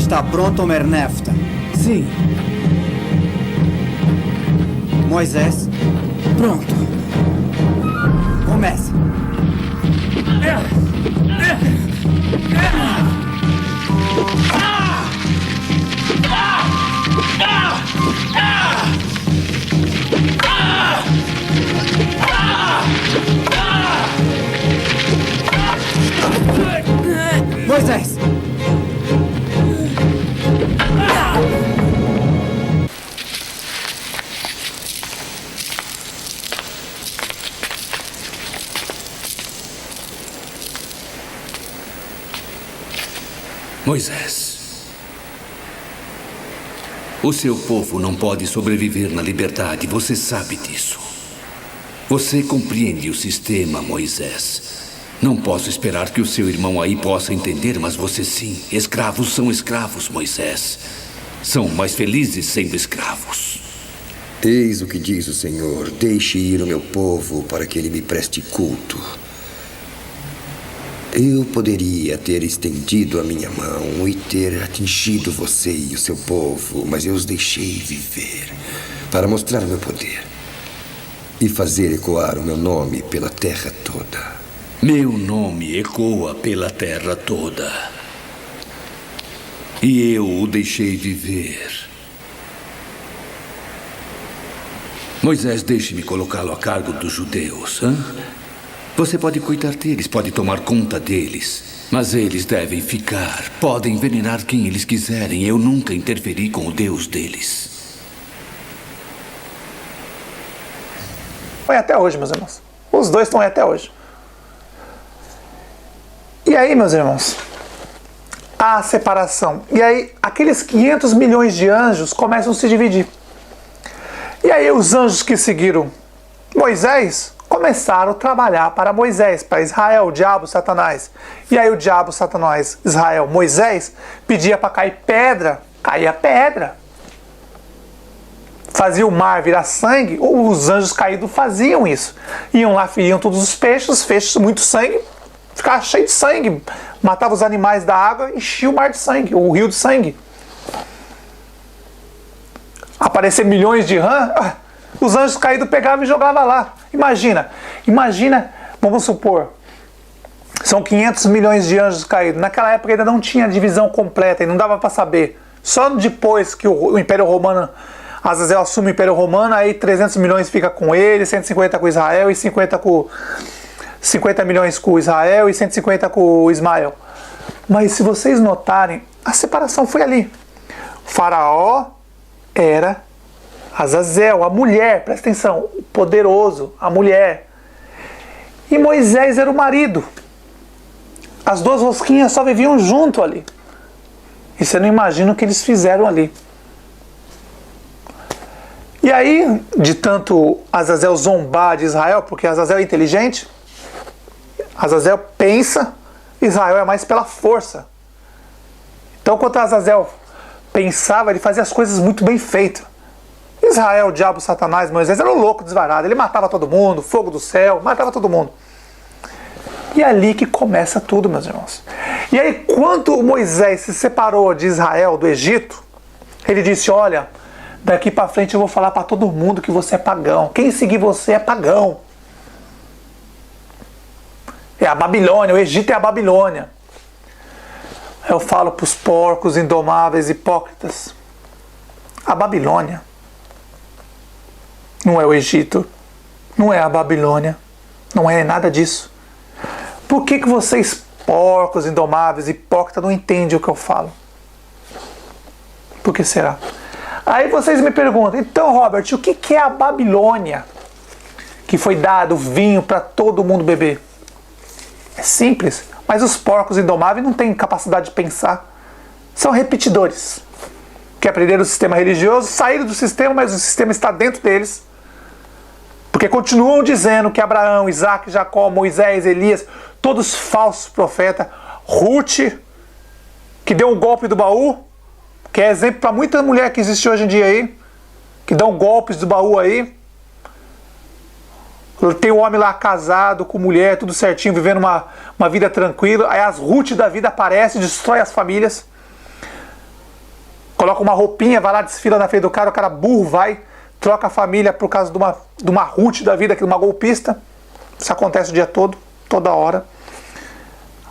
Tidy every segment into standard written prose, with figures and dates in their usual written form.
Está pronto, Mernefta? Sim. Moisés? Pronto. Comece. Moisés! Moisés, o seu povo não pode sobreviver na liberdade, você sabe disso. Você compreende o sistema, Moisés. Não posso esperar que o seu irmão aí possa entender, mas você sim. Escravos são escravos, Moisés. São mais felizes sendo escravos. Eis o que diz o Senhor: deixe ir o meu povo para que ele me preste culto. Eu poderia ter estendido a minha mão e ter atingido você e o seu povo, mas eu os deixei viver para mostrar o meu poder e fazer ecoar o meu nome pela terra toda. Meu nome ecoa pela terra toda. E eu o deixei viver. Moisés, deixe-me colocá-lo a cargo dos judeus, hã? Você pode cuidar deles, pode tomar conta deles. Mas eles devem ficar. Podem envenenar quem eles quiserem. Eu nunca interferi com o Deus deles. Foi até hoje, meus irmãos. Os dois estão aí até hoje. E aí, meus irmãos, a separação. E aí, aqueles 500 milhões de anjos começam a se dividir. E aí, os anjos que seguiram Moisés começaram a trabalhar para Moisés, para Israel, o diabo, Satanás. E aí o diabo, Satanás, Israel, Moisés, pedia para cair pedra, caía pedra. Fazia o mar virar sangue, os anjos caídos faziam isso. Iam lá, feriam todos os peixes, muito sangue, ficava cheio de sangue. Matava os animais da água, enchia o mar de sangue, o rio de sangue. Aparecer milhões de rãs, os anjos caídos pegavam e jogavam lá. Imagina, vamos supor, são 500 milhões de anjos caídos. Naquela época ainda não tinha divisão completa e não dava para saber. Só depois que o Império Romano, Azazel assume o Império Romano, aí 300 milhões fica com ele, 150 com Israel e 50 milhões com Israel e 150 com Ismael. Mas se vocês notarem, a separação foi ali. O faraó era Azazel, a mulher, presta atenção, o poderoso, a mulher. E Moisés era o marido. As duas rosquinhas só viviam junto ali. E você não imagina o que eles fizeram ali. E aí, de tanto Azazel zombar de Israel, porque Azazel é inteligente, Azazel pensa, Israel é mais pela força. Então, quando Azazel pensava, ele fazia as coisas muito bem feitas. Israel, o diabo, Satanás, Moisés era um louco desvarado. Ele matava todo mundo, fogo do céu, matava todo mundo. E é ali que começa tudo, meus irmãos. E aí, quando Moisés se separou de Israel, do Egito, ele disse: olha, daqui para frente eu vou falar para todo mundo que você é pagão. Quem seguir você é pagão. É a Babilônia, o Egito é a Babilônia. Eu falo para os porcos indomáveis, hipócritas. A Babilônia não é o Egito, não é a Babilônia, não é nada disso. Por que vocês, porcos, indomáveis, hipócritas, não entendem o que eu falo? Por que será? Aí vocês me perguntam: então, Robert, o que é a Babilônia que foi dado vinho para todo mundo beber? É simples, mas os porcos indomáveis não têm capacidade de pensar. São repetidores, que aprenderam o sistema religioso, saíram do sistema, mas o sistema está dentro deles. Porque continuam dizendo que Abraão, Isaac, Jacó, Moisés, Elias, todos falsos profetas. Ruth, que deu um golpe do baú, que é exemplo para muita mulher que existe hoje em dia aí, que dão golpes do baú aí. Tem um homem lá casado com mulher, tudo certinho, vivendo uma vida tranquila. Aí as Ruth da vida aparecem, destrói as famílias. coloca uma roupinha, vai lá, desfila na frente do cara, o cara burro vai, troca a família por causa de uma Ruth da vida, de uma golpista. Isso acontece o dia todo, toda hora.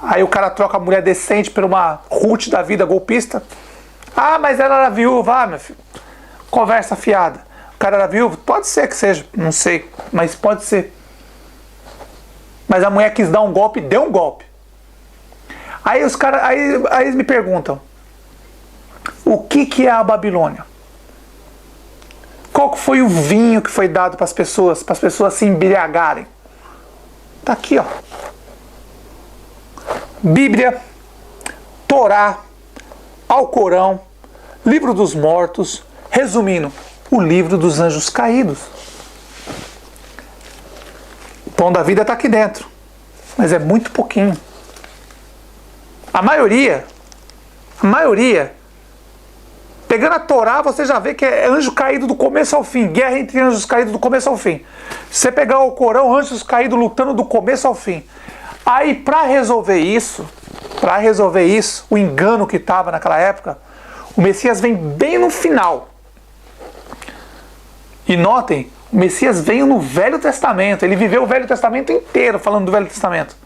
Aí o cara troca a mulher decente por uma Ruth da vida golpista. Ah, mas ela era viúva. Ah, meu filho, conversa fiada. O cara era viúvo? Pode ser que seja, não sei, mas pode ser. Mas a mulher quis dar um golpe, deu um golpe. Aí os caras, aí eles me perguntam, o que é a Babilônia? Qual foi o vinho que foi dado para as pessoas se embriagarem? Tá aqui, ó. Bíblia, Torá, Alcorão, Livro dos Mortos, resumindo, o Livro dos Anjos Caídos. O pão da vida está aqui dentro, mas é muito pouquinho. A maioria, pegando a Torá, você já vê que é anjo caído do começo ao fim, guerra entre anjos caídos do começo ao fim. Se você pegar o Corão, anjos caídos lutando do começo ao fim. Aí, para resolver isso, o engano que estava naquela época, o Messias vem bem no final. E notem, o Messias veio no Velho Testamento, ele viveu o Velho Testamento inteiro falando do Velho Testamento.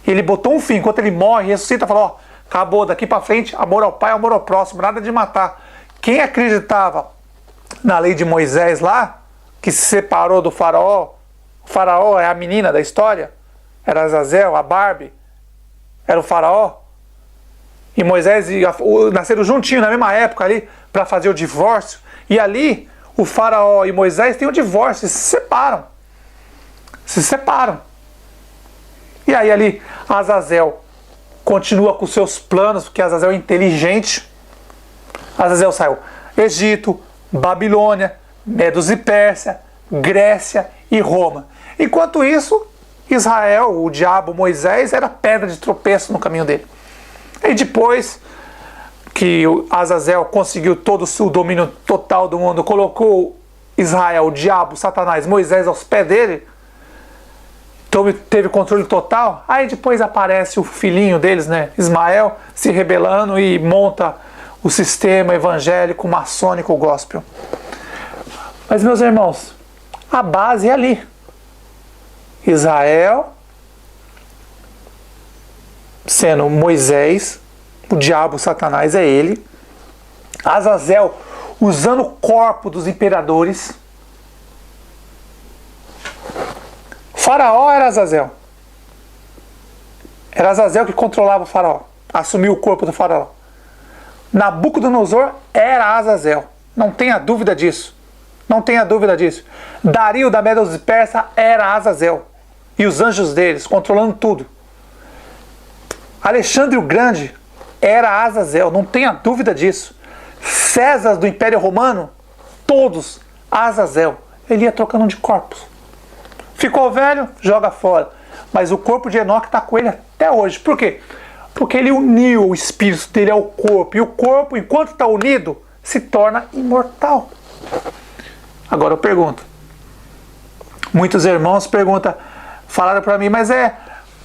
E ele botou um fim, enquanto ele morre, ressuscita, falou, ó, acabou, daqui para frente, amor ao pai, amor ao próximo, nada de matar. Quem acreditava na lei de Moisés lá, que se separou do faraó, o faraó é a menina da história, era Azazel, a Barbie, era o faraó, e Moisés nasceram juntinho na mesma época ali, para fazer o divórcio, e ali o faraó e Moisés têm o divórcio, se separam. E aí ali Azazel continua com seus planos, porque Azazel é inteligente. Azazel saiu Egito, Babilônia, Medos e Pérsia, Grécia e Roma. Enquanto isso, Israel, o diabo Moisés, era pedra de tropeço no caminho dele. E depois que Azazel conseguiu todo o domínio total do mundo, colocou Israel, o diabo, Satanás, Moisés aos pés dele, então teve controle total. Aí depois aparece o filhinho deles, né, Ismael, se rebelando e monta o sistema evangélico, maçônico, gospel. Mas, meus irmãos, a base é ali. Israel sendo Moisés, o diabo, Satanás é ele. Azazel usando o corpo dos imperadores. Faraó era Azazel. Era Azazel que controlava o faraó, assumiu o corpo do faraó. Nabucodonosor era Azazel, não tenha dúvida disso. Não tenha dúvida disso. Dario da Medos e Pérsia era Azazel. E os anjos deles, controlando tudo. Alexandre o Grande era Azazel, não tenha dúvida disso. César do Império Romano, todos Azazel. Ele ia trocando de corpos. Ficou velho, joga fora. Mas o corpo de Enoque está com ele até hoje. Por quê? Porque ele uniu o espírito dele ao corpo. E o corpo, enquanto está unido, se torna imortal. Agora eu pergunto. Muitos irmãos perguntam, falaram para mim, mas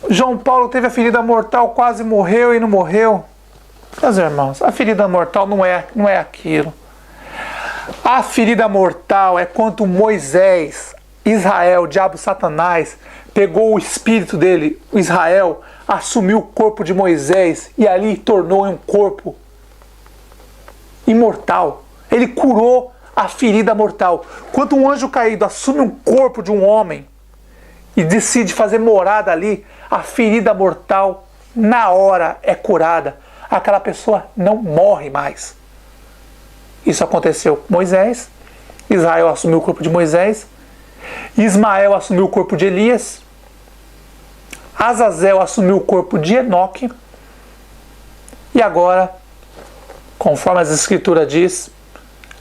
João Paulo teve a ferida mortal, quase morreu e não morreu. Meus irmãos, a ferida mortal não é aquilo. A ferida mortal é quando Moisés, Israel, o diabo Satanás, pegou o espírito dele, Israel, assumiu o corpo de Moisés e ali tornou um corpo imortal. Ele curou a ferida mortal. Quando um anjo caído assume um corpo de um homem e decide fazer morada ali, a ferida mortal na hora é curada. Aquela pessoa não morre mais. Isso aconteceu com Moisés. Israel assumiu o corpo de Moisés. Ismael assumiu o corpo de Elias. Azazel assumiu o corpo de Enoque. E agora, conforme as escrituras diz,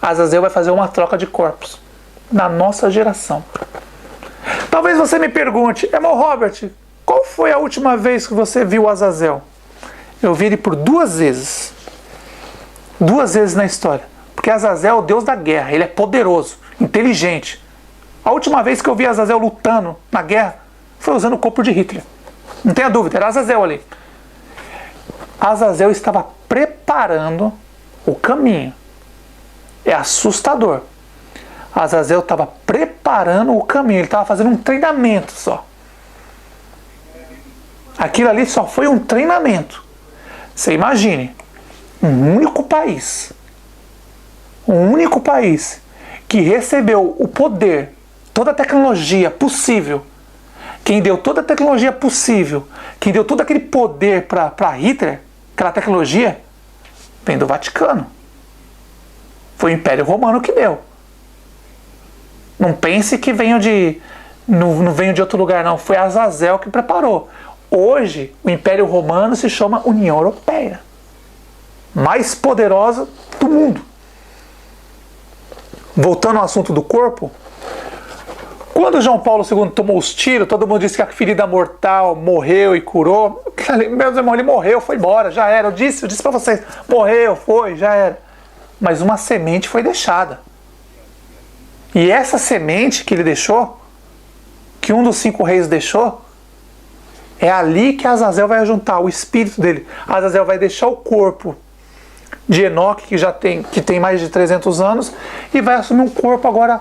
Azazel vai fazer uma troca de corpos na nossa geração. Talvez você me pergunte, irmão Robert, qual foi a última vez que você viu Azazel? Eu vi ele por 2 vezes. 2 vezes na história. Porque Azazel é o deus da guerra, ele é poderoso, inteligente. A última vez que eu vi Azazel lutando na guerra foi usando o corpo de Hitler. Não tenha dúvida, era Azazel ali. Azazel estava preparando o caminho É assustador. Azazel estava preparando o caminho, ele estava fazendo um treinamento só. Aquilo ali só foi um treinamento. Você imagine, um único país que recebeu o poder, toda a tecnologia possível, quem deu toda a tecnologia possível, quem deu todo aquele poder para Hitler, aquela tecnologia, vem do Vaticano. Foi o Império Romano que deu. Não pense que não veio de outro lugar, não. Foi Azazel que preparou. Hoje, o Império Romano se chama União Europeia. Mais poderosa do mundo. Voltando ao assunto do corpo, quando João Paulo II tomou os tiros, todo mundo disse que a ferida mortal morreu e curou. Meus irmãos, ele morreu, foi embora, já era. Eu disse para vocês, morreu, foi, já era. Mas uma semente foi deixada. E essa semente que ele deixou, que um dos 5 reis deixou, é ali que Azazel vai juntar o espírito dele. Azazel vai deixar o corpo de Enoque, que tem mais de 300 anos, e vai assumir um corpo agora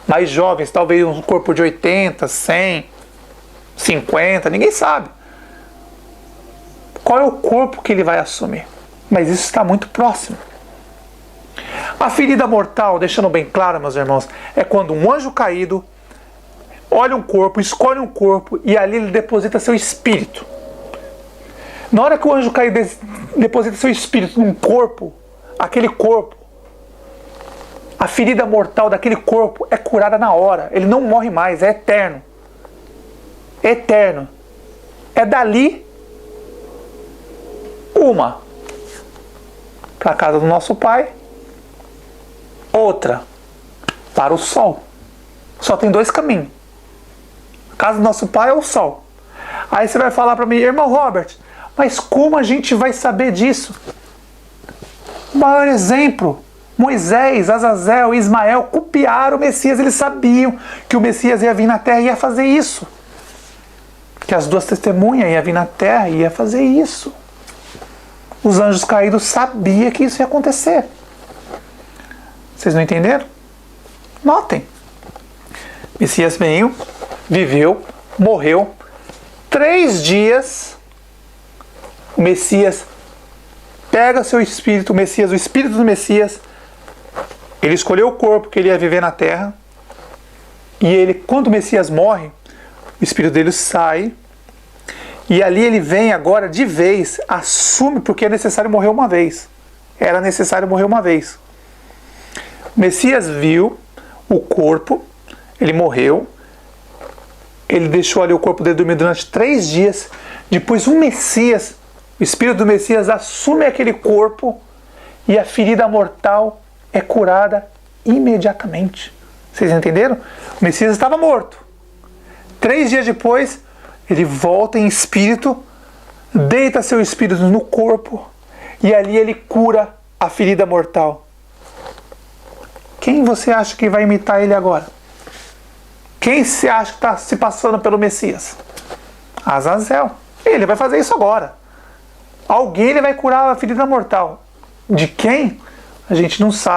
mais jovens, talvez um corpo de 80, 100, 50, ninguém sabe. Qual é o corpo que ele vai assumir? Mas isso está muito próximo. A ferida mortal, deixando bem claro, meus irmãos, é quando um anjo caído olha um corpo, escolhe um corpo e ali ele deposita seu espírito. Na hora que o anjo caído deposita seu espírito num corpo, aquele corpo, a ferida mortal daquele corpo é curada na hora. Ele não morre mais, é eterno. Eterno. É dali uma para a casa do nosso Pai, outra para o sol. Só tem 2 caminhos. A casa do nosso Pai é o sol. Aí você vai falar para mim, irmão Robert, mas como a gente vai saber disso? O maior exemplo, Moisés, Azazel e Ismael copiaram o Messias. Eles sabiam que o Messias ia vir na terra e ia fazer isso. Que as 2 testemunhas iam vir na terra e ia fazer isso. Os anjos caídos sabiam que isso ia acontecer. Vocês não entenderam? Notem. Messias veio, viveu, morreu. 3 dias, o Messias pega seu espírito, o espírito do Messias, ele escolheu o corpo que ele ia viver na terra, e ele, quando o Messias morre, o espírito dele sai, e ali ele vem agora de vez, assume, porque é necessário morrer uma vez. Era necessário morrer uma vez. O Messias viu o corpo, ele morreu, ele deixou ali o corpo dele dormir durante 3 dias, depois o Messias, o espírito do Messias assume aquele corpo e a ferida mortal é curada imediatamente. Vocês entenderam? O Messias estava morto. 3 dias depois, ele volta em espírito, deita seu espírito no corpo e ali ele cura a ferida mortal. Quem você acha que vai imitar ele agora? Quem se acha que está se passando pelo Messias? Azazel. Ele vai fazer isso agora. Alguém ele vai curar a ferida mortal. De quem? A gente não sabe.